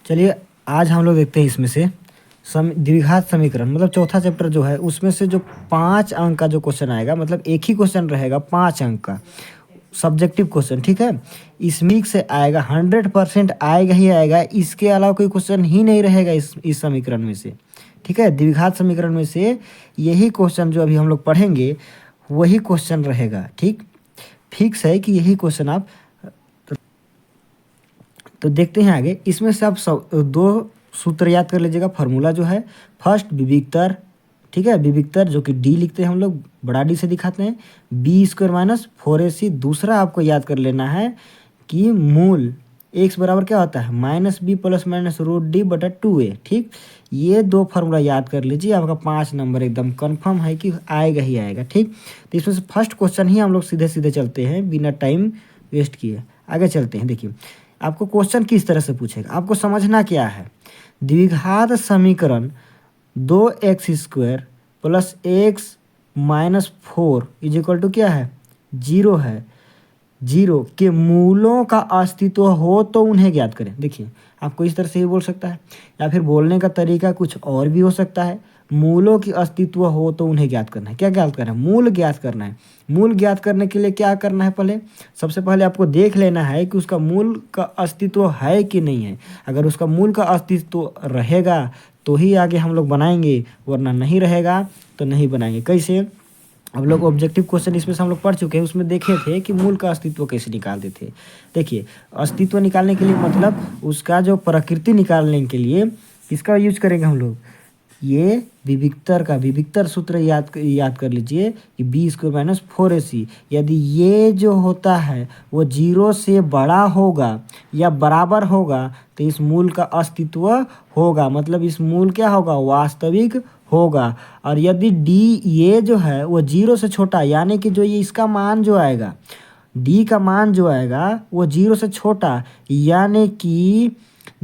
चलिए आज हम लोग देखते हैं इसमें से द्विघात समीकरण मतलब चौथा चैप्टर जो है उसमें से जो 5 अंक का जो क्वेश्चन आएगा, मतलब एक ही क्वेश्चन रहेगा 5 अंक का सब्जेक्टिव क्वेश्चन। ठीक है, इसमें से आएगा 100% आएगा ही आएगा, इसके अलावा कोई क्वेश्चन ही नहीं रहेगा इस समीकरण में से। ठीक है, द्विघात समीकरण में से यही क्वेश्चन जो अभी हम लोग पढ़ेंगे वही क्वेश्चन रहेगा। ठीक, फिक्स है कि यही क्वेश्चन आप तो देखते हैं आगे। इसमें से आप दो सूत्र याद कर लीजिएगा। फार्मूला जो है फर्स्ट विविक्तर, ठीक है, विविक्तर जो कि डी लिखते हैं हम लोग, बड़ा डी से दिखाते हैं, b² माइनस 4ac। दूसरा आपको याद कर लेना है कि मूल x बराबर क्या होता है -b प्लस माइनस √d/2a। ठीक, ये दो फार्मूला याद कर लीजिए, आपका 5 नंबर एकदम कंफर्म है कि आएगा ही आएगा। ठीक, तो इसमें से फर्स्ट क्वेश्चन ही हम लोग सीधे सीधे चलते हैं बिना टाइम वेस्ट किए, आगे चलते हैं। देखिए आपको क्वेश्चन किस तरह से पूछेगा, आपको समझना क्या है। द्विघात समीकरण 2x² plus x minus 4 is equal to क्या है 0 है। 0 के मूलों का अस्तित्व हो तो उन्हें ज्ञात करें। देखिए आपको इस तरह से ही बोल सकता है, या फिर बोलने का तरीका कुछ और भी हो सकता है। मूलों की अस्तित्व हो तो उन्हें ज्ञात करना है। क्या ज्ञात करना है? मूल ज्ञात करना है। मूल ज्ञात करने के लिए क्या करना है? पहले सबसे पहले आपको देख लेना है कि उसका मूल का अस्तित्व है कि नहीं है। अगर उसका मूल का अस्तित्व रहेगा तो ही आगे हम लोग बनाएंगे, वरना नहीं रहेगा तो नहीं बनाएंगे। कैसे? अब लोग ऑब्जेक्टिव क्वेश्चन इसमें से हम लोग पढ़ चुके हैं, उसमें देखे थे कि मूल का अस्तित्व कैसे निकालते थे। देखिए अस्तित्व निकालने के लिए मतलब उसका जो प्रकृति निकालने के लिए किसका यूज करेंगे हम लोग? ये विविक्तर सूत्र याद कर लीजिए कि b² माइनस 4ac। यदि ये जो होता है वो 0 से बड़ा होगा या बराबर होगा तो इस मूल का अस्तित्व होगा, मतलब इस मूल क्या होगा? वास्तविक होगा। और यदि d ये जो है वो 0 से छोटा, यानी कि जो ये इसका मान जो आएगा, d का मान जो आएगा वो 0 से छोटा, यानी कि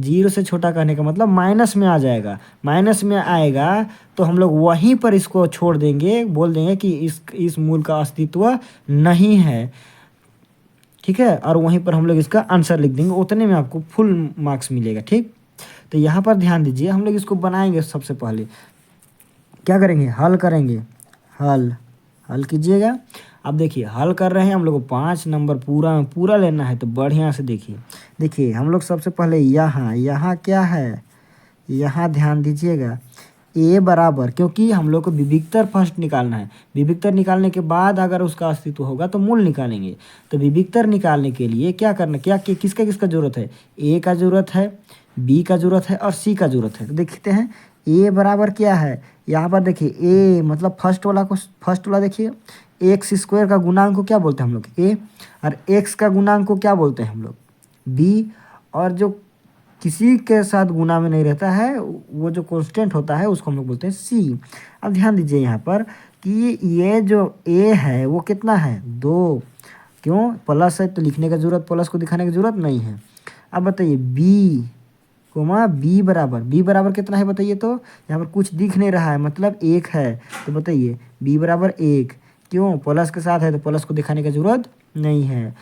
0 से छोटा कहने का मतलब माइनस में आ जाएगा। माइनस में आएगा तो हम लोग वहीं पर इसको छोड़ देंगे, बोल देंगे कि इस मूल का अस्तित्व नहीं है। ठीक है, और वहीं पर हम लोग इसका आंसर लिख देंगे, उतने में आपको फुल मार्क्स मिलेगा। ठीक, तो यहाँ पर ध्यान दीजिए, हम लोग इसको बनाएंगे। सबसे पहले क्या करेंगे? हल करेंगे। हल कीजिएगा। अब देखिए हल कर रहे हैं हम लोग को 5 नंबर पूरा लेना है, तो बढ़िया से देखिए हम लोग सबसे पहले यहाँ क्या है, यहाँ ध्यान दीजिएगा। a बराबर, क्योंकि हम लोग को विविक्तर फर्स्ट निकालना है। विविक्तर निकालने के बाद अगर उसका अस्तित्व होगा तो मूल निकालेंगे। तो विविक्तर निकालने के लिए क्या करना, किसका जरूरत है? a का जरूरत है, b का जरूरत है और c का जरूरत है। तो देखते हैं a बराबर क्या है। यहाँ पर देखिए a मतलब फर्स्ट वाला देखिए, x² का गुणांक को क्या बोलते हैं हम लोग? a, और x का गुणांक को क्या बोलते हैं हम लोग? b, और जो किसी के साथ गुना में नहीं रहता है वो जो कांस्टेंट होता है उसको हम लोग बोलते हैं c। अब ध्यान दीजिए यहाँ पर कि ये जो a है वो कितना है? 2। क्यों? प्लस है तो लिखने का जरूरत, प्लस को दिखाने की जरूरत नहीं है। अब बताइए b बराबर कितना है बताइए? तो यहाँ पर कुछ दिख नहीं रहा है, मतलब 1 है। तो बताइए b बराबर 1। क्यों? प्लस के साथ है तो प्लस को दिखाने की जरूरत नहीं है।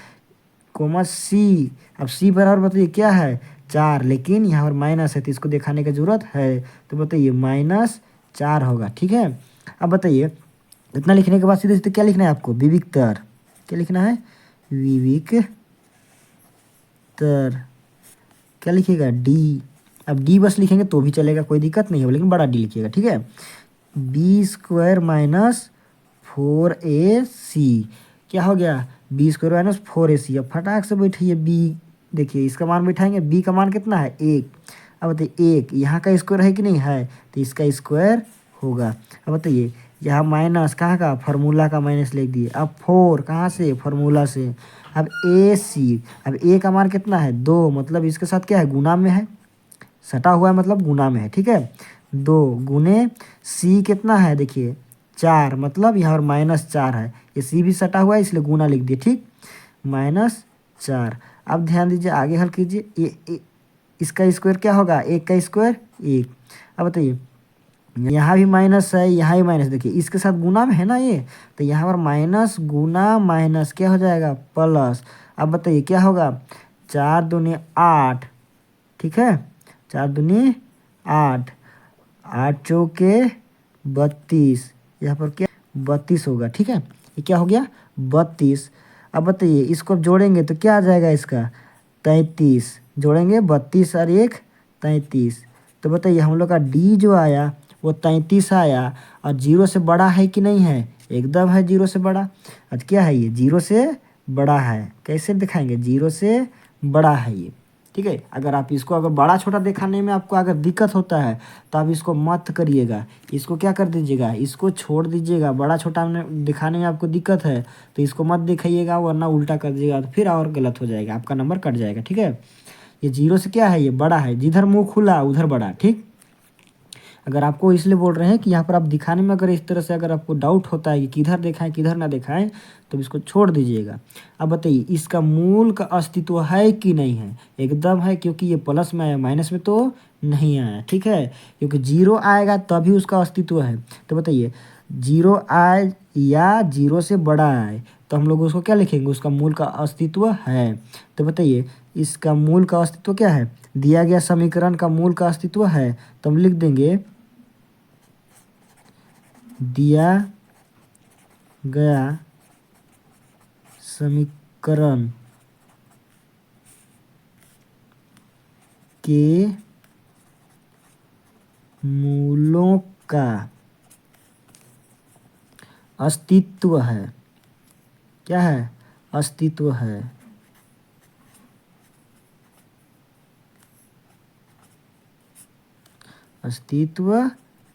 c, अब c बराबर बताइए क्या है? 4, लेकिन यहाँ पर माइनस है तो इसको दिखाने की जरूरत है, तो बताइए -4 होगा। ठीक है, अब बताइए इतना लिखने के बाद सीधे सीधे क्या लिखना है आपको? विविक्तर। क्या लिखना है? विविक्तर। क्या लिखिएगा? d। अब d बस लिखेंगे तो भी चलेगा, कोई दिक्कत नहीं है, लेकिन बड़ा d लिखिएगा। ठीक है, b² माइनस 4ac क्या हो गया? b² minus 4ac। अब फटाक से बैठिए b, देखिए इसका मान बैठाएंगे, b का मान कितना है? 1। अब बताइए 1 यहाँ का स्क्वायर है कि नहीं है, तो इसका स्क्वायर होगा। अब बताइए यहाँ माइनस कहाँ का? फार्मूला का माइनस लिख दिए। अब 4 कहाँ से? फार्मूला से। अब ac, अब a का मान कितना है? 2, मतलब इसके साथ क्या है? गुना में है, सटा हुआ है, मतलब गुना में है। ठीक है, 2 गुने c कितना है? देखिए 4, मतलब यहाँ पर -4 है, ये c भी सटा हुआ है इसलिए गुना लिख दिए। ठीक, -4। अब ध्यान दीजिए आगे हल कीजिए। इसका स्क्वायर क्या होगा? 1 का स्क्वायर 1। अब बताइए यहाँ भी माइनस है, यहाँ भी माइनस, देखिए इसके साथ गुना में है ना ये, तो यहाँ पर माइनस गुना माइनस क्या हो जाएगा? प्लस। अब बताइए क्या होगा? 4 दूनी 8। ठीक है, 4 दूनी 8, 8 चौके 32, यहाँ पर क्या 32 होगा। ठीक है, ये क्या हो गया 32। अब बताइए इसको अब जोड़ेंगे तो क्या आ जाएगा इसका 33, जोड़ेंगे 32 और 1 33। तो बताइए हम लोग का डी जो आया वो 33 आया, और जीरो से बड़ा है कि नहीं है, एकदम है जीरो से बड़ा। आज क्या है ये जीरो से बड़ा है, कैसे दिखाएंगे जीरो से बड़ा है ये। ठीक है, अगर आप इसको अगर बड़ा छोटा दिखाने में आपको अगर दिक्कत होता है तो आप इसको मत करिएगा, इसको क्या कर दीजिएगा, इसको छोड़ दीजिएगा। बड़ा छोटा में दिखाने में आपको दिक्कत है तो इसको मत दिखाइएगा, वरना उल्टा कर दीजिएगा तो फिर और गलत हो जाएगा, आपका नंबर कट जाएगा। ठीक है, ये जीरो से क्या है, ये बड़ा है, जिधर मुंह खुला उधर बड़ा। ठीक, अगर आपको इसलिए बोल रहे हैं कि यहाँ पर आप दिखाने में अगर इस तरह से अगर आपको डाउट होता है कि किधर दिखाएं किधर ना दिखाएं तो इसको छोड़ दीजिएगा। अब बताइए इसका मूल का अस्तित्व है कि नहीं है, एकदम है, क्योंकि ये प्लस में आया माइनस में तो नहीं आया। ठीक है, क्योंकि जीरो आएगा तभी उसका अस्तित्व है। तो बताइए जीरो आए या जीरो से बड़ा आए तो हम लोग उसको क्या लिखेंगे, उसका मूल का अस्तित्व है। तो बताइए इसका मूल का अस्तित्व क्या है, दिया गया समीकरण का मूल का अस्तित्व है, तो हम लिख देंगे दिया गया समीकरण के मूलों का अस्तित्व है, क्या है अस्तित्व है। अस्तित्व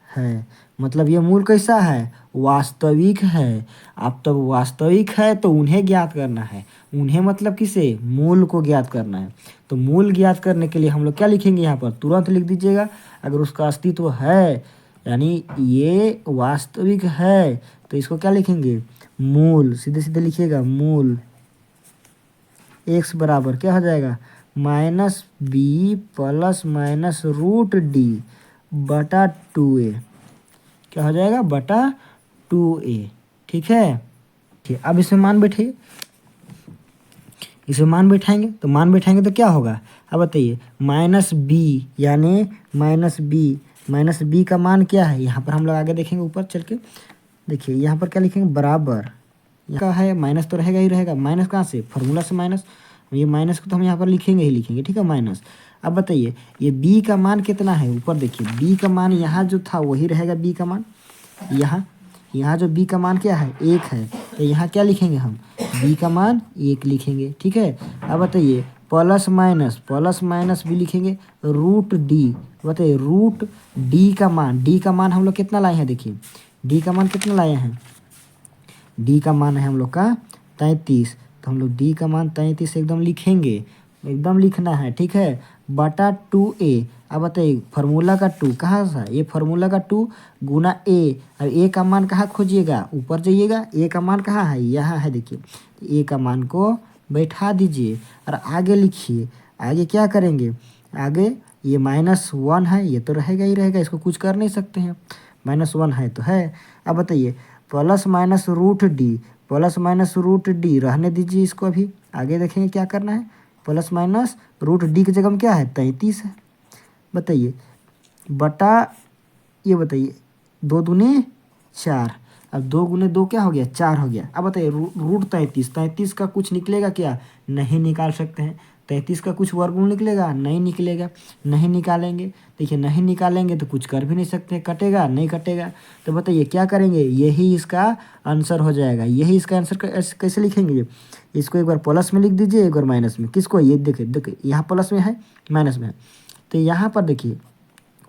है मतलब ये मूल कैसा है, वास्तविक है। अब तब वास्तविक है तो उन्हें ज्ञात करना है, उन्हें मतलब किसे, मूल को ज्ञात करना है। तो मूल ज्ञात करने के लिए हम लोग क्या लिखेंगे, यहाँ पर तुरंत लिख दीजिएगा। अगर उसका अस्तित्व है यानी ये वास्तविक है तो इसको क्या लिखेंगे, मूल, सीधे सीधे लिखिएगा मूल। एक्स बराबर क्या हो जाएगा minus B plus minus root D बटा 2a, क्या हो जाएगा बटा 2a। ठीक है, ठीक, अब इसमें मान बैठिए, इसमें मान बैठाएंगे तो क्या होगा। अब बताइए माइनस बी यानी माइनस बी का मान क्या है, यहाँ पर हम लोग आगे देखेंगे ऊपर चल के। देखिए यहाँ पर क्या लिखेंगे बराबर, यहाँ है माइनस तो रहेगा ही रहेगा, माइनस कहाँ से, फार्मूला से माइनस, ये माइनस को तो हम यहाँ पर लिखेंगे ही लिखेंगे। ठीक है माइनस। अब बताइए ये b का मान कितना है, ऊपर देखिए b का मान यहाँ जो था वही रहेगा b का मान, यहाँ जो b का मान क्या है 1 है, तो यहाँ क्या लिखेंगे हम b का मान 1 लिखेंगे। ठीक है, अब बताइए प्लस माइनस भी लिखेंगे, रूट डी, बताइए रूट डी का मान हम लोग कितना लाए हैं, देखिए डी का मान कितना लाए हैं, डी का मान है हम लोग का 33, तो हम लोग डी का मान 33 एकदम लिखेंगे, एकदम लिखना है। ठीक है, बटा 2a। अब बताइए फार्मूला का 2 कहाँ था, ये फार्मूला का 2 गुना a। अब a का मान कहाँ खोजिएगा, ऊपर जाइएगा, a का मान कहाँ है, यहाँ है, देखिए a का मान को बैठा दीजिए और आगे लिखिए। आगे क्या करेंगे, आगे ये -1 है, ये तो रहेगा ही रहेगा, इसको कुछ कर नहीं सकते हैं, -1 है तो है। अब बताइए प्लस माइनस रूट डी रहने दीजिए इसको, अभी आगे देखेंगे क्या करना है। प्लस माइनस रूट डी की जगह में क्या है 33 है। बताइए बटा, ये बताइए 2 दूनी 4, अब 2 गुने 2 क्या हो गया 4 हो गया। अब बताइए रूट 33 का कुछ निकलेगा क्या, नहीं निकाल सकते हैं। 33 का कुछ वर्गमूल निकलेगा, नहीं निकलेगा, नहीं निकालेंगे। देखिए नहीं निकालेंगे तो कुछ कर भी नहीं सकते, कटेगा नहीं कटेगा। तो बताइए क्या करेंगे, यही इसका आंसर हो जाएगा। यही इसका आंसर कैसे लिखेंगे, इसको एक बार प्लस में लिख दीजिए, एक बार माइनस में। किसको, ये देखिए यहाँ प्लस में है माइनस में है, तो यहाँ पर देखिए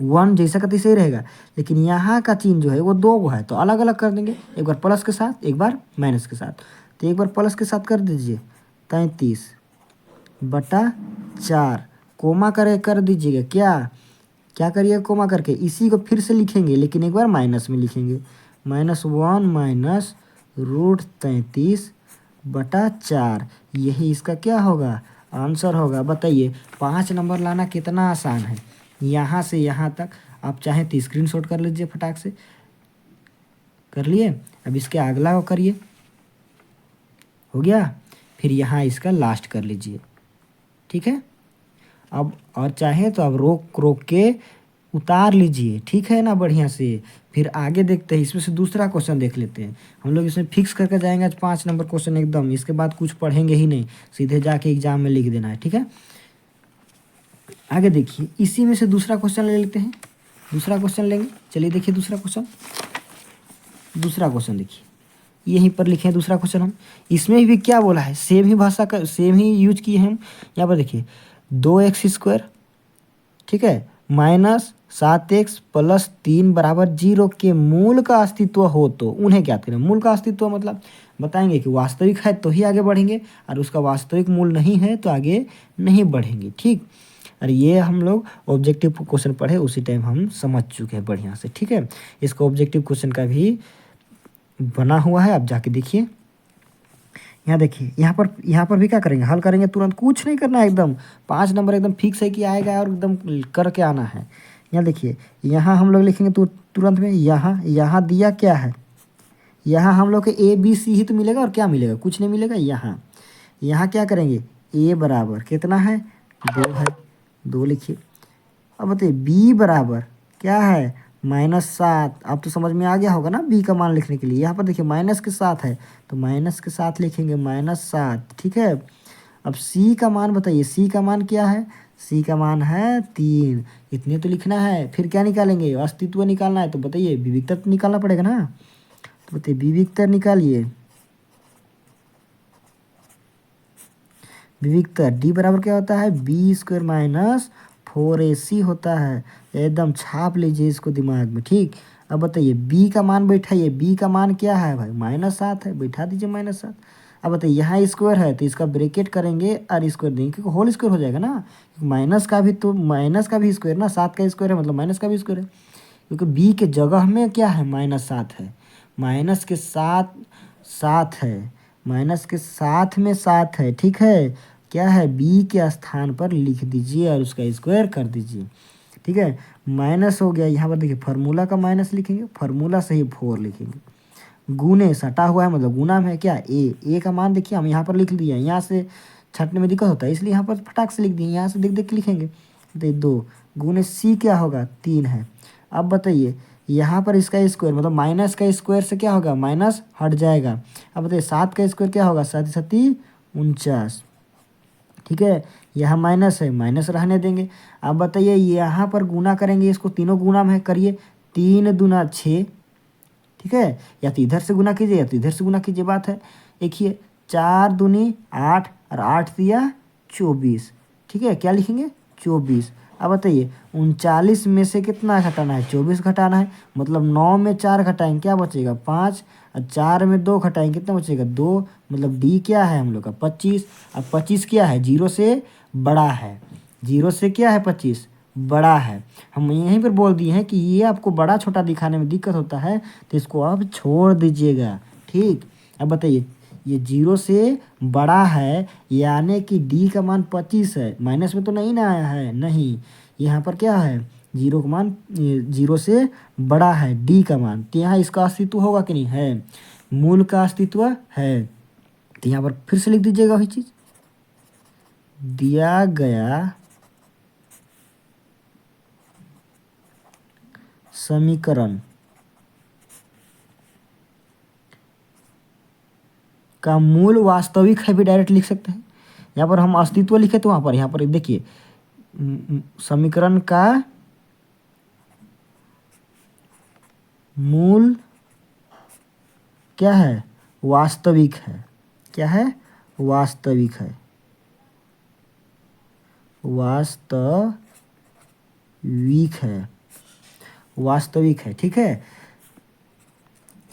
1 जैसा का तैसे ही रहेगा, लेकिन यहाँ का चिन्ह जो है वो 2 है, तो अलग अलग कर देंगे, एक बार प्लस के साथ एक बार माइनस के साथ। तो एक बार प्लस के साथ कर दीजिए 33 बटा 4, कोमा कर दीजिएगा, क्या करिएगा कोमा करके, इसी को फिर से लिखेंगे लेकिन एक बार माइनस में लिखेंगे, -1 माइनस रूट 33 बटा 4, यही इसका क्या होगा आंसर होगा। बताइए 5 नंबर लाना कितना आसान है, यहाँ से यहाँ तक आप चाहें तो स्क्रीनशॉट कर लीजिए, फटाक से कर लिए। अब इसके अगला को करिए, हो गया, फिर यहाँ इसका लास्ट कर लीजिए। ठीक है, अब और चाहे तो आप रोक रोक के उतार लीजिए, ठीक है ना, बढ़िया से। फिर आगे देखते हैं, इसमें से दूसरा क्वेश्चन देख लेते हैं। हम लोग इसमें फिक्स करके जाएंगे आज 5 नंबर क्वेश्चन एकदम, इसके बाद कुछ पढ़ेंगे ही नहीं, सीधे जाके एग्जाम में लिख देना है, ठीक है। आगे देखिए, इसी में से दूसरा क्वेश्चन ले लेते हैं, दूसरा क्वेश्चन लेंगे। चलिए देखिए दूसरा क्वेश्चन, दूसरा क्वेश्चन देखिए, यहीं पर लिखे हैं दूसरा क्वेश्चन हम। इसमें भी क्या बोला है, सेम ही भाषा का, सेम ही यूज किए हैं हम। यहाँ पर देखिए 2x², ठीक है, -7x + 3 = 0 के मूल का अस्तित्व हो तो उन्हें क्या करें। मूल का अस्तित्व मतलब बताएंगे कि वास्तविक है तो ही आगे बढ़ेंगे, और उसका वास्तविक मूल नहीं है तो आगे नहीं बढ़ेंगे, ठीक। और ये हम लोग ऑब्जेक्टिव क्वेश्चन पढ़े उसी टाइम हम समझ चुके हैं बढ़िया से, ठीक है। इसका ऑब्जेक्टिव क्वेश्चन का भी बना हुआ है, आप जाके देखिए। यहाँ देखिए, यहाँ पर भी क्या करेंगे, हल करेंगे तुरंत, कुछ नहीं करना है एकदम। 5 नंबर एकदम फिक्स है कि आएगा और एकदम करके आना है। यहाँ देखिए, यहाँ हम लोग लिखेंगे तो तुरंत में, यहाँ दिया क्या है, यहाँ हम लोग के ABC ही तो मिलेगा, और क्या मिलेगा, कुछ नहीं मिलेगा। यहाँ क्या करेंगे, A बराबर कितना है, 2 है, 2 लिखिए। अब बताइए B बराबर क्या है, -7। अब तो समझ में आ गया होगा ना B का मान लिखने के लिए। यहाँ पर देखिए माइनस के साथ है तो माइनस के साथ लिखेंगे -7, ठीक है। अब C का मान बताइए, C का मान क्या है, C का मान है 3। इतने तो लिखना है, फिर क्या निकालेंगे, अस्तित्व निकालना है, तो बताइए विविक्तर तो निकालना पड़ेगा ना। तो बताइए विविक्तर निकालिए, विविक्तर D बराबर क्या होता है, B² - 4AC होता है। एकदम छाप लीजिए इसको दिमाग में, ठीक। अब बताइए B का मान बैठाइए, B का मान क्या है भाई, -7 है, बैठा दीजिए -7। अब बताइए यहाँ स्क्वायर है तो इसका ब्रैकेट करेंगे और स्क्वायर देंगे, क्योंकि होल स्क्वायर हो जाएगा ना। माइनस का भी तो, माइनस का भी स्क्वायर ना, 7 का स्क्वायर है मतलब माइनस का भी स्क्वायर है, क्योंकि B के जगह में क्या है, -7 है, माइनस के साथ 7 है, माइनस के साथ में 7 है, ठीक है। क्या है, B के स्थान पर लिख दीजिए और उसका स्क्वायर कर दीजिए, ठीक है। माइनस हो गया, यहाँ पर देखिए फार्मूला का माइनस लिखेंगे, फार्मूला से ही 4 लिखेंगे। गुने सटा हुआ है मतलब गुना में है क्या, ए का मान देखिए हम यहाँ पर लिख दिए, यहाँ से छटने में दिक्कत होता है इसलिए यहाँ पर फटाक से लिख दिए, यहाँ से देख देख के लिखेंगे। तो 2 गुने C क्या होगा, 3 है। अब बताइए यहाँ पर इसका स्क्वायर मतलब माइनस का स्क्वायर से क्या होगा, माइनस हट जाएगा। अब बताइए 7 का स्क्वायर क्या होगा, 7 7 49, ठीक है। यहाँ माइनस है, माइनस रहने देंगे। अब बताइए यहाँ पर गुना करेंगे, इसको तीनों गुना में करिए, 3 दूना 6, ठीक है। या तो इधर से गुना कीजिए या तो इधर से गुना कीजिए, बात है। देखिए 4 दूनी 8 और 8 दिया 24, ठीक है। क्या लिखेंगे, 24। अब बताइए 39 में से कितना घटाना है, 24 घटाना है, मतलब 9 में 4 घटाएंगे क्या बचेगा, 5, और 4 में 2 घटाएंगे कितना बचेगा, 2, मतलब डी क्या है हम लोग का 25। अब 25 क्या है, 0 से बड़ा है, 0 से क्या है 25 बड़ा है। हम यहीं पर बोल दिए हैं कि ये आपको बड़ा छोटा दिखाने में दिक्कत होता है तो इसको आप छोड़ दीजिएगा, ठीक। अब बताइए ये 0 से बड़ा है यानी कि डी का मान 25 है, माइनस में तो नहीं ना आया है, नहीं, यहाँ पर क्या है, 0 का मान 0 से बड़ा है डी का मान, तो यहाँ इसका अस्तित्व होगा कि नहीं, है, मूल का अस्तित्व है। तो यहाँ पर फिर से लिख दीजिएगा वही चीज़, दिया गया समीकरण का मूल वास्तविक है भी डायरेक्ट लिख सकते हैं। यहाँ पर हम अस्तित्व लिखे तो वहाँ पर, यहाँ पर देखिए समीकरण का मूल क्या है, वास्तविक है, क्या है, वास्तविक है, वास्तविक है, वास्तविक है, ठीक है।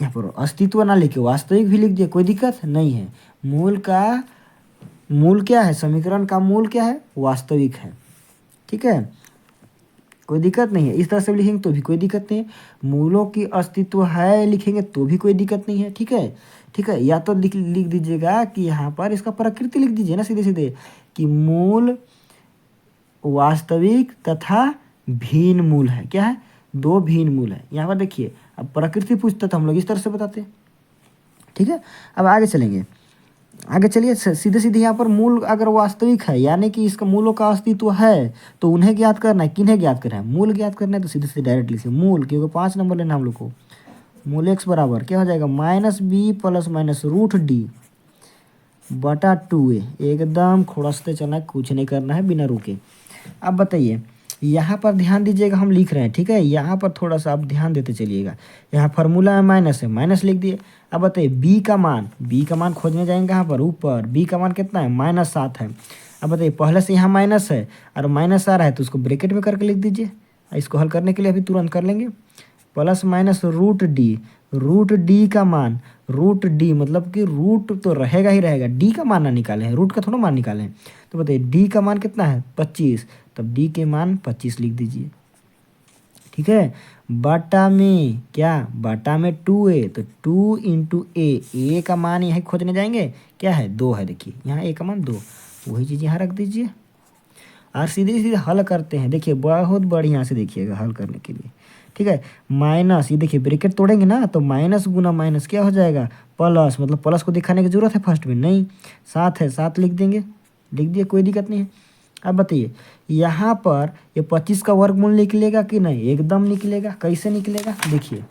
यहाँ पर अस्तित्व ना लिखे वास्तविक भी लिख दिए, कोई दिक्कत नहीं है। मूल क्या है, समीकरण का मूल क्या है, वास्तविक है, ठीक है, कोई दिक्कत नहीं है। इस तरह से लिखेंगे तो भी कोई दिक्कत नहीं है, मूलों की अस्तित्व है लिखेंगे तो भी कोई दिक्कत नहीं है, ठीक है, ठीक है। या तो लिख दीजिएगा कि यहाँ पर इसका प्रकृति लिख दीजिए ना सीधे सीधे, कि मूल वास्तविक तथा भिन्न मूल है, क्या है, 2 भिन्न मूल है। यहाँ पर देखिए अब प्रकृति पूछता तो हम लोग इस तरह से बताते हैं, ठीक है। अब आगे चलेंगे, आगे चलिए, सीधे सीधे यहाँ पर मूल अगर वास्तविक है यानी कि इसका मूलों का अस्तित्व है तो उन्हें ज्ञात करना है। किन्हें ज्ञात करना है? मूल ज्ञात करना है। तो सीधे सीधे डायरेक्ट लिखिए मूल, क्योंकि 5 नंबर लेना हम लोग को। मूल x बराबर क्या हो जाएगा? -b plus minus root D बटा 2a। एकदम खोड़सते चलना है, कुछ नहीं करना है बिना रुके। अब बताइए, यहाँ पर ध्यान दीजिएगा, हम लिख रहे हैं, ठीक है। यहाँ पर थोड़ा सा आप ध्यान देते चलिएगा। यहाँ फार्मूला में माइनस है, माइनस लिख दिए। अब बताइए बी का मान खोजने जाएंगे कहाँ पर? ऊपर। बी का मान कितना है? -7 है। अब बताइए पहले से यहाँ माइनस है और माइनस आ रहा है तो उसको ब्रैकेट में करके लिख दीजिए। इसको हल करने के लिए अभी तुरंत कर लेंगे। प्लस माइनस रूट डी का मान, रूट डी मतलब कि रूट तो रहेगा ही रहेगा, डी का मान ना निकाले हैं, रूट का थोड़ा मान निकाले हैं। तो बताइए डी का मान कितना है? 25। तब डी के मान 25 लिख दीजिए, ठीक है। बटा में क्या? बटा में 2a, तो 2 इंटू ए का मान यहाँ खोजने जाएंगे, क्या है? 2 है। देखिए यहाँ ए का मान 2, वही चीज़ यहाँ रख दीजिए और सीधे सीधे हल करते हैं। देखिए बहुत बढ़िया से देखिएगा हल करने के लिए, ठीक है। माइनस, ये देखिए ब्रैकेट तोड़ेंगे ना तो माइनस गुना माइनस क्या हो जाएगा? प्लस। मतलब प्लस को दिखाने की जरूरत है फर्स्ट में? नहीं। 7 है, 7 लिख देंगे, लिख दिए, कोई दिक्कत नहीं है। अब बताइए यहाँ पर ये 25 का वर्गमूल निकलेगा कि नहीं? एकदम निकलेगा। कैसे निकलेगा? देखिए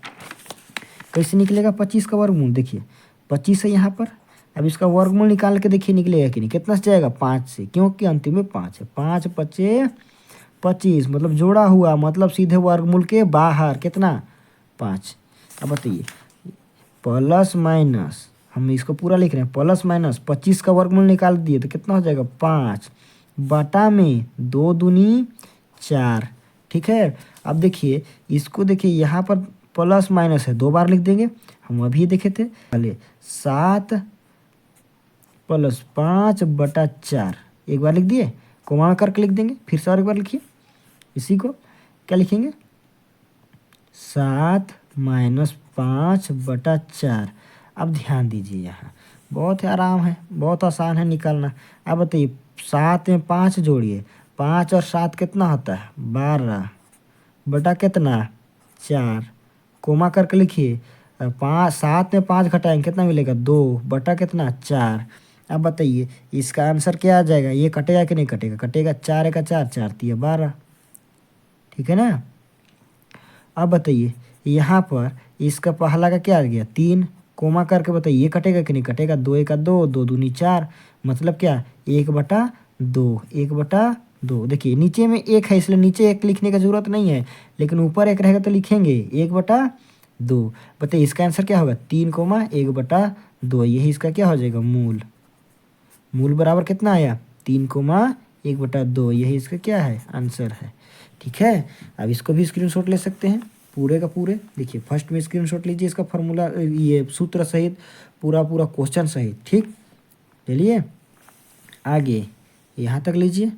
कैसे निकलेगा 25 का वर्गमूल। देखिए 25 है यहाँ पर, अब इसका वर्गमूल निकाल के देखिए निकलेगा कि नहीं। कितना से जाएगा? 5 से, क्योंकि अंतिम में 5 है। 5 पचे 25, मतलब जोड़ा हुआ, मतलब सीधे वर्गमूल के बाहर कितना? 5। अब बताइए प्लस माइनस, हम इसको पूरा लिख रहे हैं, प्लस माइनस 25 का वर्गमूल निकाल दिए तो कितना हो जाएगा? 5 बटा में 2 दूनी 4, ठीक है। अब देखिए इसको, देखिए यहाँ पर प्लस माइनस है, 2 बार लिख देंगे। हम अभी देखे थे पहले 7 प्लस 5 बटा 4, एक बार लिख दिए, कोमा करके लिख देंगे। फिर से और एक बार लिखिए, इसी को क्या लिखेंगे? 7 माइनस 5 बटा 4। अब ध्यान दीजिए, यहाँ बहुत ही आराम है, बहुत आसान है निकालना। अब बताइए 7 में 5 जोड़िए, 5 और 7 कितना होता है? 12 बटा कितना? 4, कोमा करके लिखिए। 7 में 5 घटाएंगे कितना मिलेगा? 2 बटा कितना? 4। अब बताइए इसका आंसर क्या आ जाएगा? ये कटेगा कि नहीं कटेगा? कटेगा। 4 का 4, 4 तिया 12, ठीक है ना। अब बताइए यहाँ पर इसका पहला का क्या आ गया? 3, कोमा करके बताइए ये कटेगा कि नहीं कटेगा? 2 का 2, 2 दूनी 4, मतलब क्या? 1/2, 1/2। देखिए नीचे में 1 है इसलिए नीचे 1 लिखने का जरूरत नहीं है, लेकिन ऊपर 1 रहेगा तो लिखेंगे 1/2। बताइए इसका आंसर क्या होगा? 3, 1/2। यही इसका क्या हो जाएगा? मूल। मूल बराबर कितना आया? 3, 1/2। यही इसका क्या है? आंसर है, ठीक है। अब इसको भी स्क्रीनशॉट ले सकते हैं पूरे का पूरे। देखिए फर्स्ट में स्क्रीनशॉट लीजिए इसका फॉर्मूला, ये सूत्र सहित, पूरा पूरा क्वेश्चन सहित, ठीक। चलिए आगे यहाँ तक लीजिए,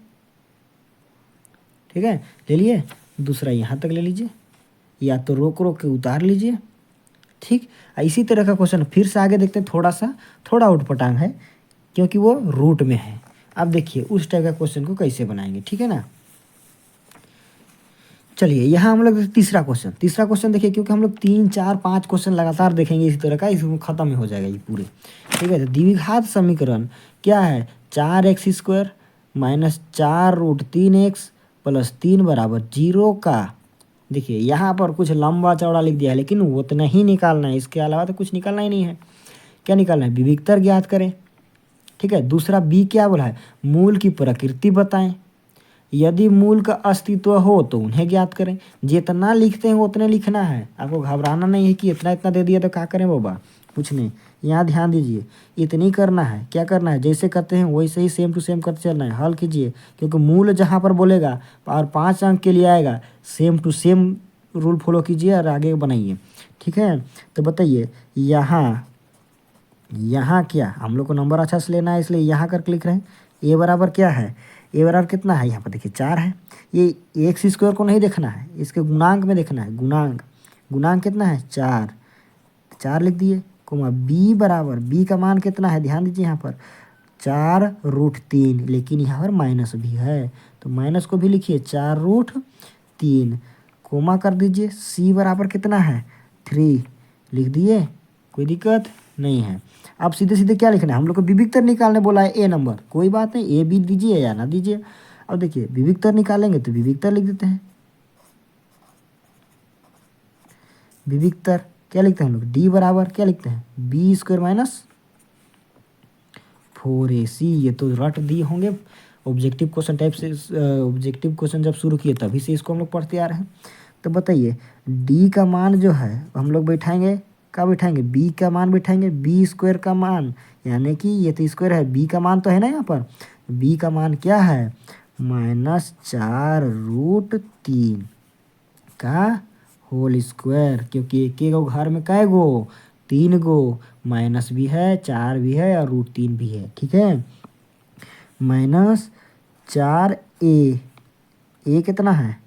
ठीक है, ले लिए। दूसरा यहाँ तक ले लीजिए, या तो रोक रोक के उतार लीजिए, ठीक। इसी तरह का क्वेश्चन फिर से आगे देखते हैं। थोड़ा उटपटांग है क्योंकि वो रूट में है। अब देखिए उस टाइप का क्वेश्चन को कैसे बनाएंगे, ठीक है ना। चलिए यहाँ हम लोग तीसरा क्वेश्चन देखिए, क्योंकि हम लोग 3, 4, 5 क्वेश्चन लगातार देखेंगे इसी तरह का, इसमें खत्म ही हो जाएगा ये पूरे, ठीक है। तो द्विघात समीकरण क्या है? 4x² माइनस 4√3x प्लस 3 बराबर 0 का। देखिए यहाँ पर कुछ लंबा चौड़ा लिख दिया है, लेकिन उतना ही निकालना है, इसके अलावा तो कुछ निकालना ही नहीं है। क्या निकालना है? विविक्तर ज्ञात करें, ठीक है। दूसरा बी क्या बोला है? मूल की प्रकृति बताएं। यदि मूल का अस्तित्व हो तो उन्हें ज्ञात करें। जितना लिखते हैं उतने लिखना है, आपको घबराना नहीं है कि इतना इतना दे दिया तो क्या करें बाबा, कुछ नहीं। यहाँ ध्यान दीजिए, इतनी करना है। क्या करना है? जैसे करते हैं वैसे ही सेम टू सेम करते चलना है। हल कीजिए, क्योंकि मूल जहाँ पर बोलेगा और 5 अंक के लिए आएगा, same to same rule follow कीजिए और आगे बनाइए, ठीक है। तो बताइए यहाँ क्या, हम लोग को नंबर अच्छा से लेना है इसलिए यहाँ करके लिख रहे हैं। ए बराबर क्या है? ए बराबर कितना है? यहाँ पर देखिए 4 है। ये x² को नहीं देखना है, इसके गुणांक में देखना है। गुणांक कितना है? 4 लिख दिए। कोमा बी बराबर, बी का मान कितना है? ध्यान दीजिए यहाँ पर 4√3, लेकिन यहाँ पर माइनस भी है तो माइनस को भी लिखिए 4√3, कोमा कर दीजिए। सी बराबर कितना है? 3 लिख दिए, कोई दिक्कत नहीं है। अब सीधे सीधे क्या लिखना है, हम लोग को विविक्तर निकालने बोला है ए नंबर, कोई बात नहीं, ए बी दीजिए या ना दीजिए। अब देखिए विविक्तर निकालेंगे तो विविक्तर लिख देते हैं। विविक्तर क्या लिखते हैं हम लोग, डी बराबर क्या लिखते हैं, बी स्क्वायर माइनस 4ac। ये तो रट दिए होंगे, ऑब्जेक्टिव क्वेश्चन टाइप से, ऑब्जेक्टिव क्वेश्चन जब शुरू किए तभी से इसको हम लोग पढ़ते आ रहे हैं। तो बताइए डी का मान जो है हम लोग बैठाएंगे, क्या बैठाएंगे, बी का मान बैठाएंगे, बी स्क्वायर का मान, यानी कि ये तो स्क्वायर है, बी का मान तो है ना यहाँ पर, बी का मान क्या है, -4√3 का होल स्क्वायर, क्योंकि एक गो घर में कै गो, 3 गो, माइनस भी है, 4 भी है और √3 भी है, ठीक है। -4a, ए कितना है,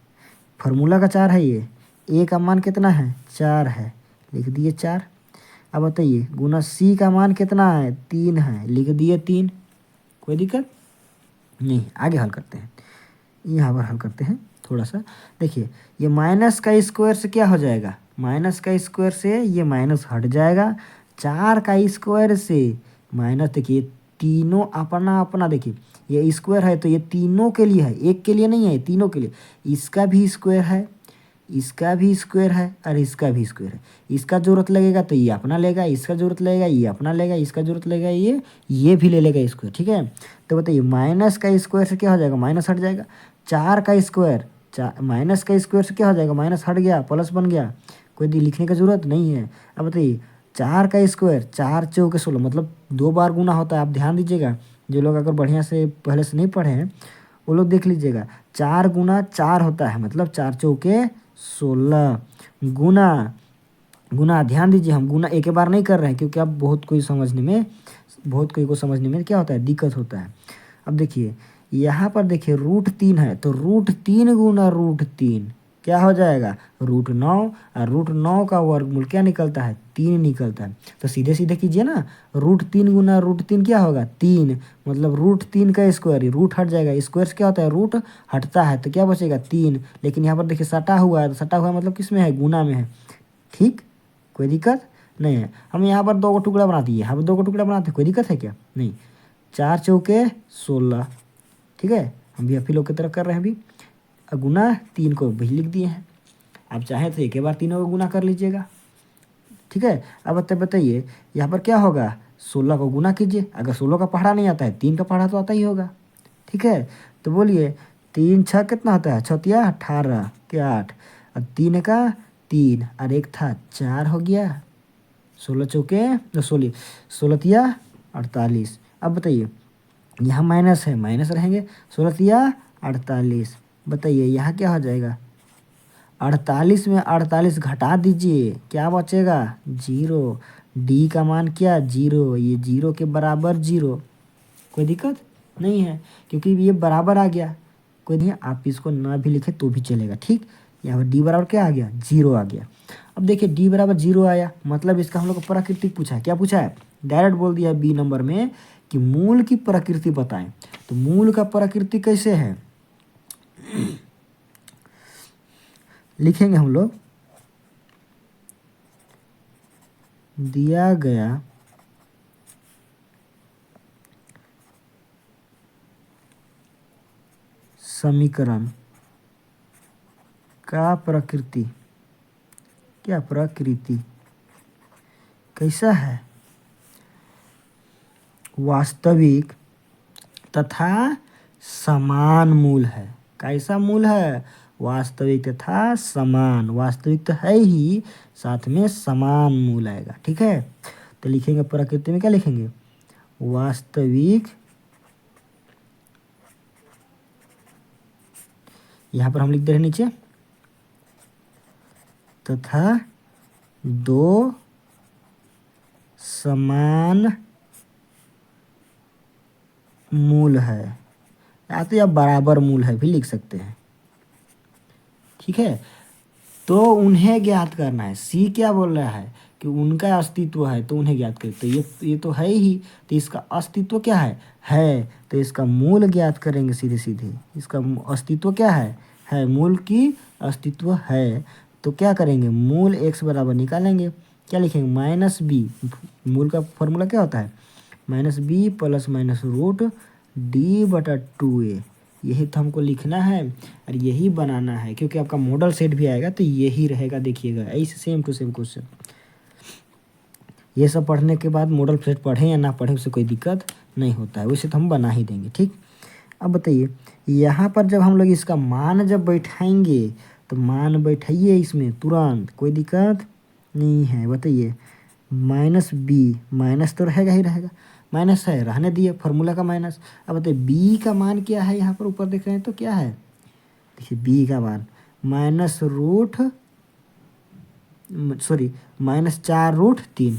फार्मूला का 4 है ये, ए का मान कितना है 4 है, लिख दिए 4। अब बताइए गुना सी का मान कितना है 3 है, लिख दिए 3, कोई दिक्कत नहीं। आगे हल करते हैं, यहाँ पर हल करते हैं थोड़ा सा। देखिए ये माइनस का स्क्वायर से क्या हो जाएगा, माइनस का स्क्वायर से ये माइनस हट जाएगा, 4 का स्क्वायर से माइनस, देखिए तीनों अपना अपना, देखिए ये स्क्वायर है तो ये तीनों के लिए है, एक के लिए नहीं है, तीनों के लिए। इसका भी स्क्वायर है, इसका भी स्क्वायर है और इसका भी स्क्वायर है। इसका जरूरत लगेगा तो ये अपना लेगा, इसका जरूरत लगेगा ये अपना लेगा, इसका जरूरत लगेगा ये भी ले लेगा स्क्वायर, ठीक है। तो बताइए माइनस का स्क्वायर से क्या हो जाएगा, माइनस हट जाएगा, 4 का स्क्वायर, माइनस का स्क्वायर से क्या हो जाएगा, माइनस हट गया प्लस बन गया, कोई लिखने का जरूरत नहीं है। अब बताइए 4 का स्क्वायर, 4 चौके 16, मतलब 2 बार गुना होता है। आप ध्यान दीजिएगा, जो लोग अगर बढ़िया से पहले से नहीं पढ़े हैं वो लोग देख लीजिएगा, 4 गुना 4 होता है, मतलब 4 चौके 16, गुना गुना ध्यान दीजिए, हम गुना एक बार नहीं कर रहे हैं क्योंकि अब बहुत कोई को समझने में क्या होता है, दिक्कत होता है। अब देखिए यहाँ पर देखिए √3 है तो √3 गुना √3 क्या हो जाएगा, √9, और √9 का वर्गमूल क्या निकलता है, 3 निकलता है। तो सीधे सीधे कीजिए ना, √3 गुना √3 क्या होगा 3, मतलब √3 का स्क्वायर, रूट हट जाएगा, स्क्वायर से क्या होता है रूट हटता है, तो क्या बचेगा 3। लेकिन यहाँ पर देखिए सटा हुआ है, तो सटा हुआ मतलब किस में है, गुना में है, ठीक, कोई दिक्कत नहीं है। हम यहाँ पर 2 टुकड़ा बना दिए, यहाँ पर 2 टुकड़ा बनाते, कोई दिक्कत है क्या, नहीं। 4 चौके 16, ठीक है, हम भी अपनी लोग की तरह कर रहे हैं अभी। गुना 3 को भी लिख दिए हैं, आप चाहे तो एक बार तीनों को गुना कर लीजिएगा, ठीक है। अब बताइए यहाँ पर क्या होगा, 16 को गुना कीजिए, अगर 16 का पहाड़ा नहीं आता है 3 का पहाड़ा तो आता ही होगा, ठीक है। तो बोलिए 3 6 कितना होता है, 6 18 के 8, और 3 का 3 और 1 था 4 हो गया, 16 चौके 16 48। अब बताइए यहाँ माइनस है, माइनस रहेंगे, 16 48, बताइए यहाँ क्या हो जाएगा, 48 में 48 घटा दीजिए, क्या बचेगा 0, डी का मान क्या 0, ये 0 के बराबर 0, कोई दिक्कत नहीं है क्योंकि ये बराबर आ गया, कोई नहीं, आप इसको ना भी लिखे तो भी चलेगा, ठीक। यहाँ पर डी बराबर क्या आ गया, 0 आ गया। अब देखिए डी बराबर 0 आया, मतलब इसका हम लोग को प्राकृतिक पूछा है, क्या पूछा है, डायरेक्ट बोल दिया बी नंबर में कि मूल की प्रकृति बताएं। तो मूल का प्रकृति कैसे है, लिखेंगे हम लोग, दिया गया समीकरण का प्रकृति, क्या प्रकृति कैसा है, वास्तविक तथा समान मूल है। कैसा मूल है, वास्तविक तथा समान, वास्तविक तो है ही, साथ में समान मूल आएगा, ठीक है। तो लिखेंगे प्रकृति में क्या लिखेंगे, वास्तविक, यहाँ पर हम लिख दे रहे नीचे, तथा 2 समान मूल है, या तो या बराबर मूल है भी लिख सकते हैं, ठीक है। तो उन्हें ज्ञात करना है, सी क्या बोल रहा है कि उनका अस्तित्व है तो उन्हें ज्ञात करें, तो ये तो है ही, तो इसका अस्तित्व क्या है, तो इसका मूल ज्ञात करेंगे सीधे सीधे, इसका अस्तित्व क्या है मूल की अस्तित्व है, तो क्या करेंगे मूल x बराबर निकालेंगे, क्या लिखेंगे माइनस बी, मूल का फॉर्मूला क्या होता है minus B plus minus root D बटा 2a। यही तो हमको लिखना है और यही बनाना है, क्योंकि आपका मॉडल सेट भी आएगा तो यही रहेगा। देखिएगा ऐसे सेम टू सेम क्वेश्चन। ये सब पढ़ने के बाद मॉडल सेट पढ़ें या ना पढ़ें उससे कोई दिक्कत नहीं होता है, वैसे तो हम बना ही देंगे। ठीक, अब बताइए यहाँ पर जब हम लोग इसका मान जब बैठाएंगे तो मान बैठाइए इसमें तुरंत, कोई दिक्कत नहीं है। बताइए माइनस बी, माइनस तो रहेगा ही रहेगा, माइनस है रहने दिए फॉर्मूला का माइनस। अब बताइए बी का मान क्या है, यहाँ पर ऊपर देख रहे हैं तो क्या है, देखिए बी का मान minus root sorry minus 4√3,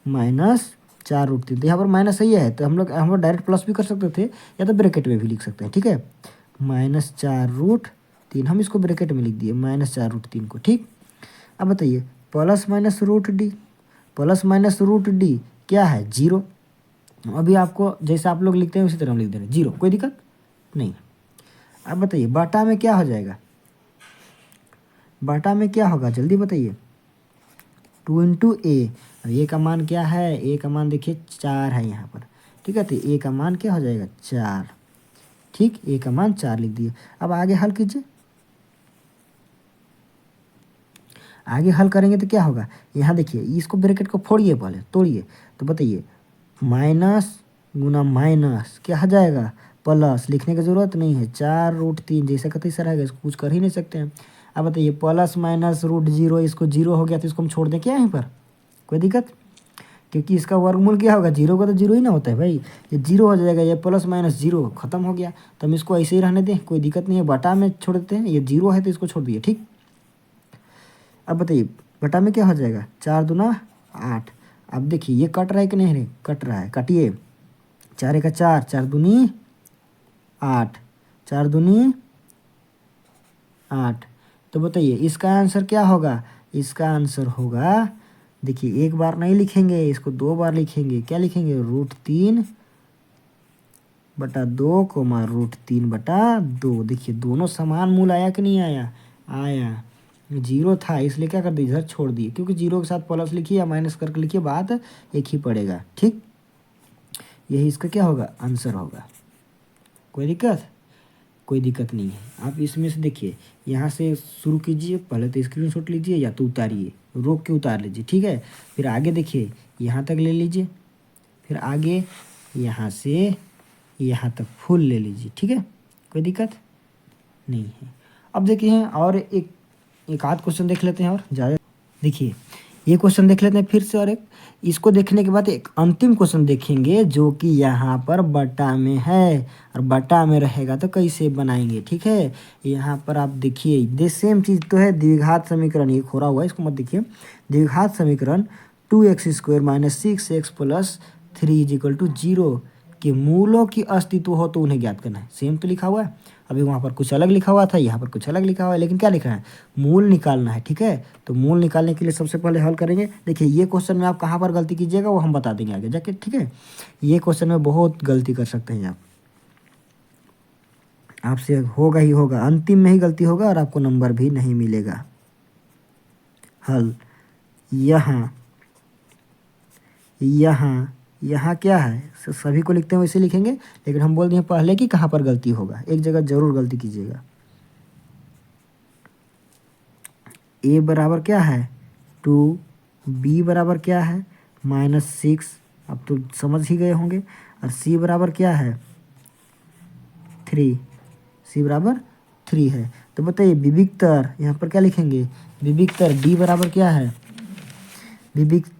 minus 4√3। तो यहाँ पर माइनस सही है तो हम लोग डायरेक्ट प्लस भी कर सकते थे या तो ब्रैकेट में भी लिख सकते हैं। ठीक है, -4√3 हम इसको ब्रैकेट में लिख दिए -4√3 को। ठीक, अब बताइए plus minus root D, plus minus root D क्या है 0। अभी आपको जैसे आप लोग लिखते हैं उसी तरह हम लिख दे रहे हैं 0, कोई दिक्कत नहीं। अब बताइए बाटा में क्या हो जाएगा, बाटा में क्या होगा जल्दी बताइए 2 × a। अब ए का मान क्या है, ए का मान देखिए 4 है यहाँ पर। ठीक है, तो ए का मान क्या हो जाएगा 4। ठीक, ए का मान 4 लिख दिए। अब आगे हल कीजिए, आगे हल करेंगे तो क्या होगा, यहाँ देखिए इसको ब्रैकेट को फोड़िए पहले तोड़िए, तो बताइए माइनस गुना माइनस क्या हो जाएगा प्लस, लिखने की ज़रूरत नहीं है 4√3 जैसा का तैसा रहेगा, इसको कुछ कर ही नहीं सकते हैं। अब बताइए प्लस माइनस रूट 0, इसको 0 हो गया तो इसको हम छोड़ दें क्या यहीं पर, कोई दिक्कत, क्योंकि इसका वर्गमूल क्या होगा 0 का तो 0 ही ना होता है भाई, ये 0 हो जाएगा, ये प्लस माइनस 0 खत्म हो गया, तो हम इसको ऐसे ही रहने दें, कोई दिक्कत नहीं है। बटा में छोड़ देते हैं, ये 0 है तो इसको छोड़ दिए। ठीक, अब बताइए बटा में क्या हो जाएगा 4 दूना 8। अब देखिए ये कट रहा है कि नहीं रे, कट रहा है, काटिए 4 का 4, 4 दूनी 8, 4 दूनी 8। तो बताइए इसका आंसर क्या होगा, इसका आंसर होगा देखिए एक बार नहीं लिखेंगे इसको, 2 बार लिखेंगे। क्या लिखेंगे √3 बटा 2 कोमा √3 बटा 2। देखिए दोनों समान मूल आया कि नहीं आया, आया। 0 था इसलिए क्या कर दिए इधर छोड़ दिए, क्योंकि 0 के साथ प्लस लिखिए या माइनस करके लिखिए बात एक ही पड़ेगा। ठीक, यही इसका क्या होगा आंसर होगा, कोई दिक्कत, कोई दिक्कत नहीं है। आप इसमें से देखिए यहाँ से शुरू कीजिए, पहले तो स्क्रीनशॉट लीजिए या तो उतारिए, रोक के उतार लीजिए। ठीक है, फिर आगे देखिए यहाँ तक ले लीजिए, फिर आगे यहाँ से यहाँ तक फुल ले लीजिए। ठीक है, कोई दिक्कत नहीं है। अब देखिए और एक आध क्वेश्चन देख लेते हैं और ज़्यादा। देखिए ये क्वेश्चन देख लेते हैं फिर से, और एक इसको देखने के बाद एक अंतिम क्वेश्चन देखेंगे जो कि यहाँ पर बटा में है, और बटा में रहेगा तो कैसे बनाएंगे। ठीक है, यहाँ पर आप देखिए दे सेम चीज़ तो है, द्विघात समीकरण ये खोरा हुआ है, इसको मत देखिए। द्विघात समीकरण 2x² - 6x + 3 = 0 के मूलों की अस्तित्व हो तो उन्हें ज्ञात करना है। सेम तो लिखा हुआ है, अभी वहाँ पर कुछ अलग लिखा हुआ था, यहाँ पर कुछ अलग लिखा हुआ है, लेकिन क्या लिखना है मूल निकालना है। ठीक है, तो मूल निकालने के लिए सबसे पहले हल करेंगे। देखिए ये क्वेश्चन में आप कहाँ पर गलती कीजिएगा वो हम बता देंगे आगे जाके। ठीक है, ये क्वेश्चन में बहुत गलती कर सकते हैं आप, आपसे होगा ही होगा, अंतिम में ही गलती होगा और आपको नंबर भी नहीं मिलेगा। हल यहाँ यहाँ यहाँ क्या है, सभी को लिखते हैं वैसे लिखेंगे, लेकिन हम बोल दिए पहले कि कहाँ पर गलती होगा, एक जगह जरूर गलती कीजिएगा। a बराबर क्या है 2, b बराबर क्या है -6, अब तो समझ ही गए होंगे, और c बराबर क्या है 3, c बराबर 3 है। तो बताइए विविक्तर यहाँ पर क्या लिखेंगे, विविक्तर d बराबर क्या है, विविक्तर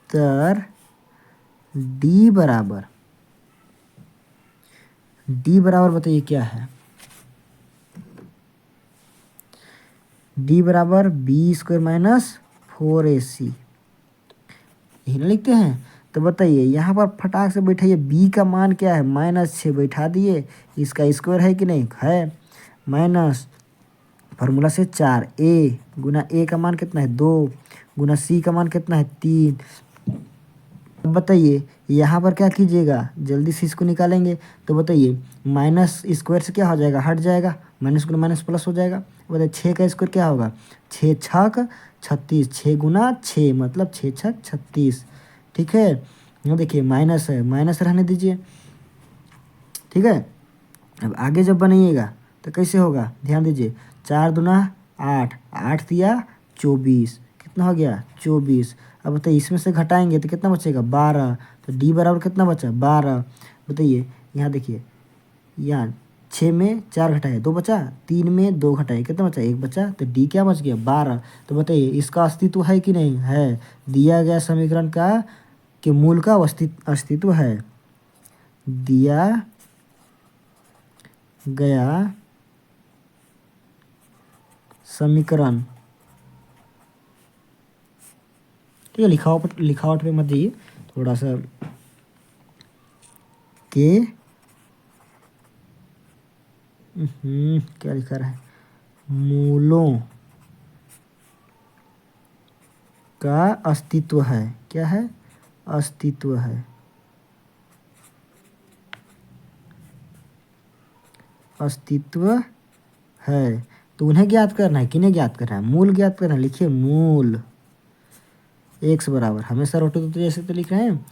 d बराबर बताइए क्या है, d बराबर b² - 4ac, यही ना लिखते हैं। तो बताइए यहाँ पर फटाक से बैठाइए b का मान क्या है -6 बैठा दिए, इसका स्क्वायर है कि नहीं है, माइनस फार्मूला से 4 a गुना a का मान कितना है 2 गुना c का मान कितना है 3 अब बताइए यहाँ पर क्या कीजिएगा, जल्दी से इसको निकालेंगे। तो बताइए माइनस स्क्वायर से क्या हो जाएगा, हट जाएगा, माइनस गुना माइनस प्लस हो जाएगा। बताइए 6 का स्क्वायर क्या होगा, 6 छक 36, 6 गुना 6 मतलब 6 छक 36। ठीक है, यहाँ देखिए माइनस है, माइनस रहने दीजिए। ठीक है, अब आगे जब बनाइएगा तो कैसे होगा, ध्यान दीजिए। 4 दूना 8, 8 दिया 24, कितना हो गया 24। अब बताइए इसमें से घटाएंगे तो कितना बचेगा 12। तो डी बराबर कितना बचा 12। बताइए यहाँ देखिए, यहाँ 6 में 4 घटाए 2 बचा, 3 में 2 घटाए कितना बचा 1 बचा, तो डी क्या बच गया 12। तो बताइए इसका अस्तित्व है कि नहीं है, दिया गया समीकरण का के मूल का अस्तित्व है, दिया गया समीकरण। ठीक है, लिखावट पे मत जाइए, थोड़ा सा के क्या लिखा रहा है, मूलों का अस्तित्व है, क्या है, अस्तित्व है, अस्तित्व है। तो उन्हें ज्ञात करना है, किन्हें ज्ञात करना है, मूल ज्ञात करना है। लिखिए मूल एक्स बराबर हमेशा रोटे तो जैसे तो लिख रहे हैं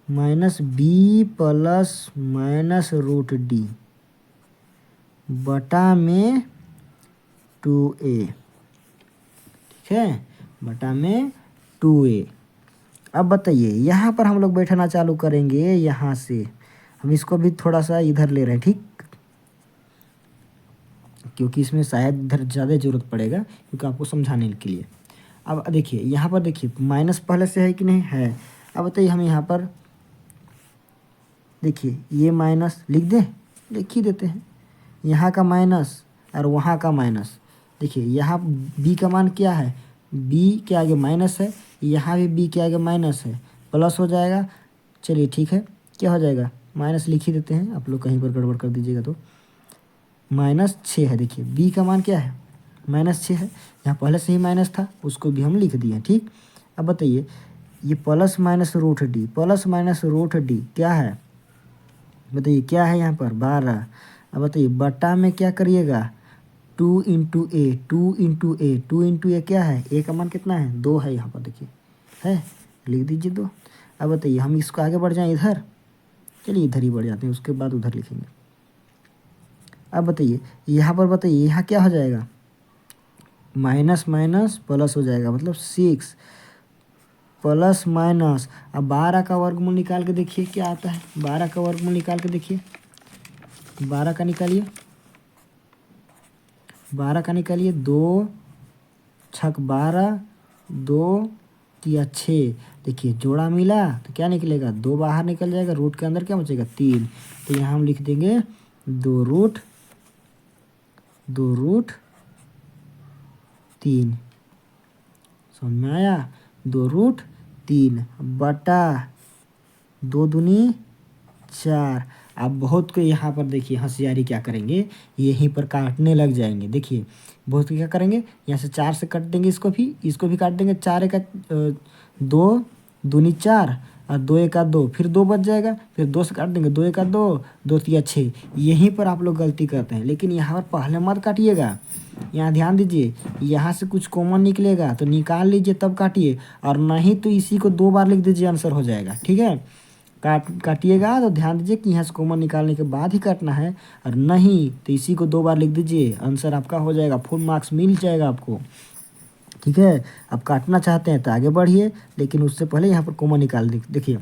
minus B plus minus root D बटा में 2a। ठीक है, बटा में 2a। अब बताइए यहाँ पर हम लोग बैठना चालू करेंगे, यहाँ से हम इसको भी थोड़ा सा इधर ले रहे हैं, ठीक, क्योंकि इसमें शायद इधर ज़्यादा ज़रूरत पड़ेगा क्योंकि आपको समझाने के लिए। अब देखिए यहाँ पर देखिए माइनस पहले से है कि नहीं है। अब बताइए हम यहाँ पर देखिए ये माइनस लिख दें, लिख ही देते हैं, यहाँ का माइनस और वहाँ का माइनस। देखिए यहाँ b का मान क्या है, b के आगे माइनस है, यहाँ भी b के आगे माइनस है, प्लस हो जाएगा। चलिए ठीक है, क्या हो जाएगा, माइनस लिख ही देते हैं, आप लोग कहीं पर गड़बड़ कर दीजिएगा तो। -6 है, देखिए b का मान क्या है -6 है, यहाँ पहले से ही माइनस था उसको भी हम लिख दिए। ठीक, अब बताइए ये plus minus root D, plus minus root D क्या है, बताइए क्या है यहाँ पर 12। अब बताइए बटा में क्या करिएगा 2 इंटू ए, 2 इंटू ए, 2 इंटू ए क्या है, ए का मान कितना है 2 है, यहाँ पर देखिए है, लिख दीजिए 2। अब बताइए हम इसको आगे बढ़ जाएं इधर, चलिए इधर ही बढ़ जाते हैं, उसके बाद उधर लिखेंगे। अब बताइए यहाँ पर, बताइए यहाँ क्या हो जाएगा, माइनस माइनस प्लस हो जाएगा, मतलब 6 प्लस माइनस। अब 12 का वर्गमूल निकाल के देखिए क्या आता है, 12 का वर्गमूल निकाल के देखिए, 12 का निकालिए, 12 का निकालिए, 2 छक 12, 2 तिया 6। देखिए जोड़ा मिला तो क्या निकलेगा, 2 बाहर निकल जाएगा, रूट के अंदर क्या बचेगा 3। तो यहाँ हम लिख देंगे 2 रूट 3। समझ में आया, 2 रूट 3 बटा 2 दूनी 4। आप बहुत को यहाँ पर देखिए होशियारी क्या करेंगे, यहीं पर काटने लग जाएंगे। देखिए बहुत क्या करेंगे, यहाँ से 4 से काट देंगे, इसको भी काट देंगे, 4 एक 2 दूनी 4 और 2 एक 2, फिर 2 बच जाएगा, फिर 2 से काट देंगे, 2 एक 2, 2 तिया 6। यहीं पर आप लोग गलती करते हैं, लेकिन यहाँ पर पहले मत काटिएगा, यहाँ ध्यान दीजिए, यहाँ से कुछ कॉमन निकलेगा तो निकाल लीजिए तब काटिए, और नहीं तो इसी को 2 बार लिख दीजिए, आंसर हो जाएगा। ठीक है, काटिएगा तो ध्यान दीजिए कि यहाँ से कॉमन निकालने के बाद ही काटना है, और नहीं तो इसी को 2 बार लिख दीजिए, आंसर आपका हो जाएगा, फुल मार्क्स मिल जाएगा आपको। ठीक है, अब काटना चाहते हैं तो आगे बढ़िए, लेकिन उससे पहले यहाँ पर कॉमन निकाल देखिए,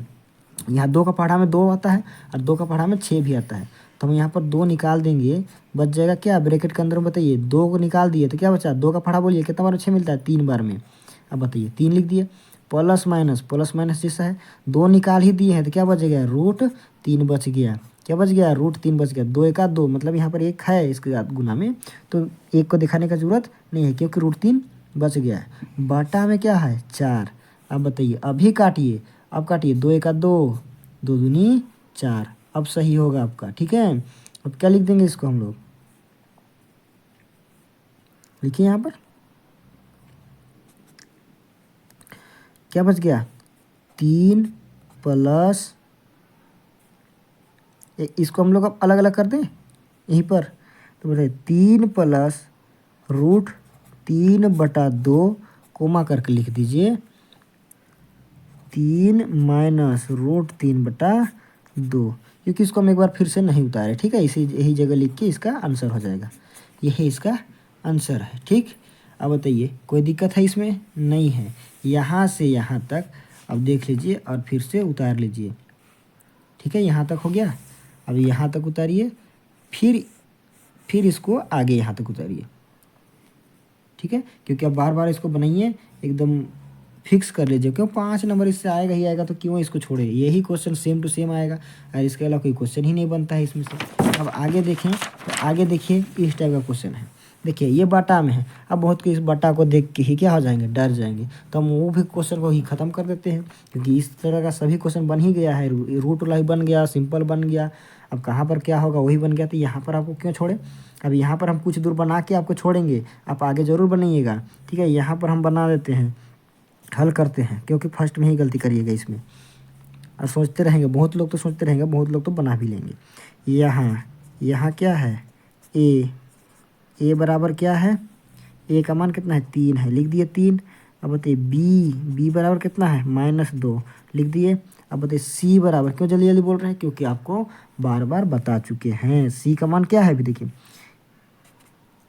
यहाँ 2 का पहाड़ा में 2 आता है और 2 का पहाड़ा में 6 भी आता है, तो हम यहाँ पर 2 निकाल देंगे, बच जाएगा क्या ब्रैकेट के अंदर। बताइए 2 को निकाल दिए तो क्या बचा, 2 का पहाड़ा बोलिए कितना बार 6 मिलता है, 3 बार में। अब बताइए 3 लिख दिए, प्लस माइनस जैसा है, 2 निकाल ही दिए हैं तो क्या बचेगा, रूट 3 बच गया, क्या बच गया, रूट 3 बच गया। 2 एक 2 मतलब यहाँ पर 1 है इसके साथ गुना में, तो 1 को दिखाने का जरूरत नहीं है क्योंकि रूट 3 बच गया है। बटा में क्या है 4। अब बताइए अभी काटिए, अब काटिए 2 एक 2, 2 दूनी 4, अब सही होगा आपका। ठीक है, अब क्या लिख देंगे इसको हम लोग, लिखिए यहाँ पर क्या बच गया, 3 प्लस इसको हम लोग अब अलग अलग कर दें यहीं पर, तो बताइए 3 प्लस रूट 3/2 कोमा करके लिख दीजिए 3 माइनस रूट 3/2, क्योंकि इसको हम एक बार फिर से नहीं उतारे, ठीक है, इसी यही जगह लिख के इसका आंसर हो जाएगा। यही इसका आंसर है, ठीक। अब बताइए कोई दिक्कत है इसमें? नहीं है। यहाँ से यहाँ तक अब देख लीजिए और फिर से उतार लीजिए, ठीक है, यहाँ तक हो गया। अब यहाँ तक उतारिए, फिर इसको आगे यहाँ तक उतारिए, ठीक है, क्योंकि अब बार बार इसको बनाइए, एकदम फिक्स कर लीजिए, क्यों 5 नंबर इससे आएगा ही आएगा, तो क्यों इसको छोड़े, यही क्वेश्चन सेम टू सेम आएगा और इसके अलावा कोई क्वेश्चन ही नहीं बनता है इसमें से। अब आगे देखें, तो आगे देखिए इस टाइप का क्वेश्चन है। देखिए ये बाटा में है, अब बहुत के इस बाटा को देख के ही क्या हो जाएंगे, डर जाएंगे, तो हम वो भी क्वेश्चन को ही ख़त्म कर देते हैं, क्योंकि इस तरह का सभी क्वेश्चन बन ही गया है, रूट वाला ही बन गया, सिंपल बन गया, अब कहाँ पर क्या होगा वही बन गया, तो यहाँ पर आपको क्यों छोड़े। अब यहाँ पर हम कुछ दूर बना के आपको छोड़ेंगे, आप आगे ज़रूर बनाइएगा, ठीक है। यहाँ पर हम बना देते हैं, हल करते हैं, क्योंकि फर्स्ट में ही गलती करिएगा इसमें, और सोचते रहेंगे, बहुत लोग तो सोचते रहेंगे, बहुत लोग तो बना भी लेंगे। यहाँ क्या है, ए बराबर क्या है, ए का मान कितना है 3 है, लिख दिए 3। अब बताइए बी बराबर कितना है -2, लिख दिए। अब बताइए सी बराबर, क्यों जल्दी जल्दी बोल रहे हैं, क्योंकि आपको बार बार बता चुके हैं। सी का मान क्या है अभी देखिए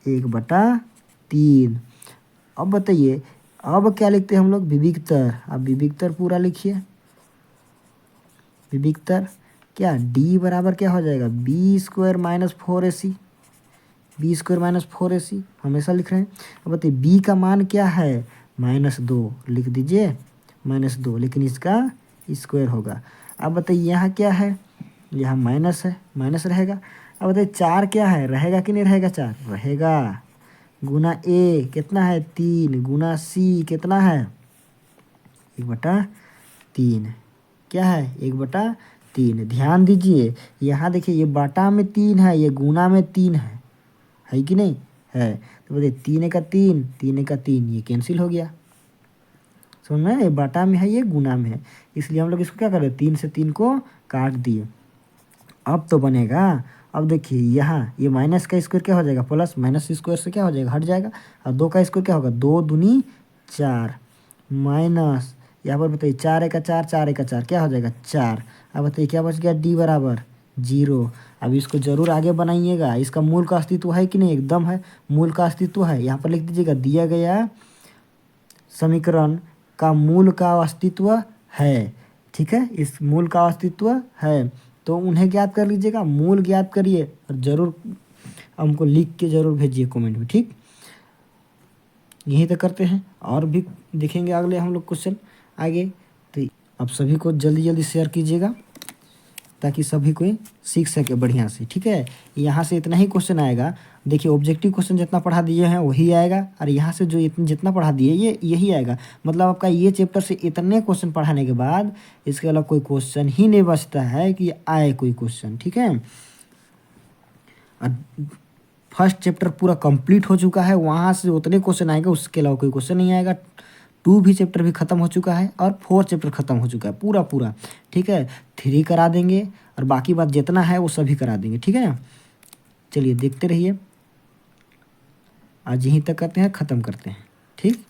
1/3। अब बताइए अब क्या लिखते हैं हम लोग, विविक्तर। अब विविक्तर पूरा लिखिए, विविक्तर क्या, डी बराबर क्या हो जाएगा b² - 4ac, b² - 4ac हमेशा लिख रहे हैं। अब बताइए b का मान क्या है -2, लिख दीजिए -2, लेकिन इसका स्क्वायर होगा। अब बताइए यहाँ क्या है, यहाँ माइनस है, माइनस रहेगा। अब बताइए 4 क्या है, रहेगा कि नहीं रहेगा, 4 रहेगा, गुना ए कितना है 3, गुना सी कितना है 1/3, क्या है 1/3। ध्यान दीजिए यहाँ देखिए, ये बाटा में 3 है, ये गुना में 3 है कि नहीं है, तो बताइए 3 का 3, 3 का 3, ये कैंसिल हो गया, समझ में, ये बाटा में है, ये गुना में है, इसलिए हम लोग इसको क्या कर रहे हैं, 3 से 3 को काट दिए। अब तो बनेगा, अब देखिए यहाँ ये माइनस का स्क्वायर क्या हो जाएगा, प्लस माइनस स्क्वायर से क्या हो जाएगा, हट जाएगा, और 2 का स्क्वायर क्या होगा, 2 दूनी 4, माइनस यहाँ पर बताइए 4 1 4, 4 1 4 क्या हो जाएगा 4। अब बताइए क्या बच गया, डी बराबर 0। अब इसको जरूर आगे बनाइएगा, इसका मूल का अस्तित्व है कि नहीं, एकदम है, मूल का अस्तित्व है। यहाँ पर लिख दीजिएगा दिया गया समीकरण का मूल का अस्तित्व है, ठीक है, इस मूल का अस्तित्व है, तो उन्हें ज्ञात कर लीजिएगा, मूल ज्ञात करिए और ज़रूर हमको लिख के ज़रूर भेजिए कमेंट में, ठीक। यही तो करते हैं, और भी देखेंगे अगले हम लोग क्वेश्चन आगे। तो आप सभी को जल्दी जल्दी शेयर कीजिएगा ताकि सभी कोई सीख सके बढ़िया से, ठीक है। यहाँ से इतना ही क्वेश्चन आएगा, देखिए ऑब्जेक्टिव क्वेश्चन जितना पढ़ा दिए हैं वही आएगा, और यहाँ से जो जितना पढ़ा दिए ये यही आएगा, मतलब आपका ये चैप्टर से इतने क्वेश्चन पढ़ाने के बाद इसके अलावा कोई क्वेश्चन ही नहीं बचता है कि आए कोई क्वेश्चन, ठीक है। और फर्स्ट चैप्टर पूरा कंप्लीट हो चुका है, वहाँ से उतने क्वेश्चन आएंगे, उसके अलावा कोई क्वेश्चन नहीं आएगा। 2 भी चैप्टर भी ख़त्म हो चुका है और 4 चैप्टर ख़त्म हो चुका है पूरा, ठीक है। 3 करा देंगे और बाकी बात जितना है वो सभी करा देंगे, ठीक है। चलिए देखते रहिए, आज यहीं तक करते हैं, ख़त्म करते हैं, ठीक।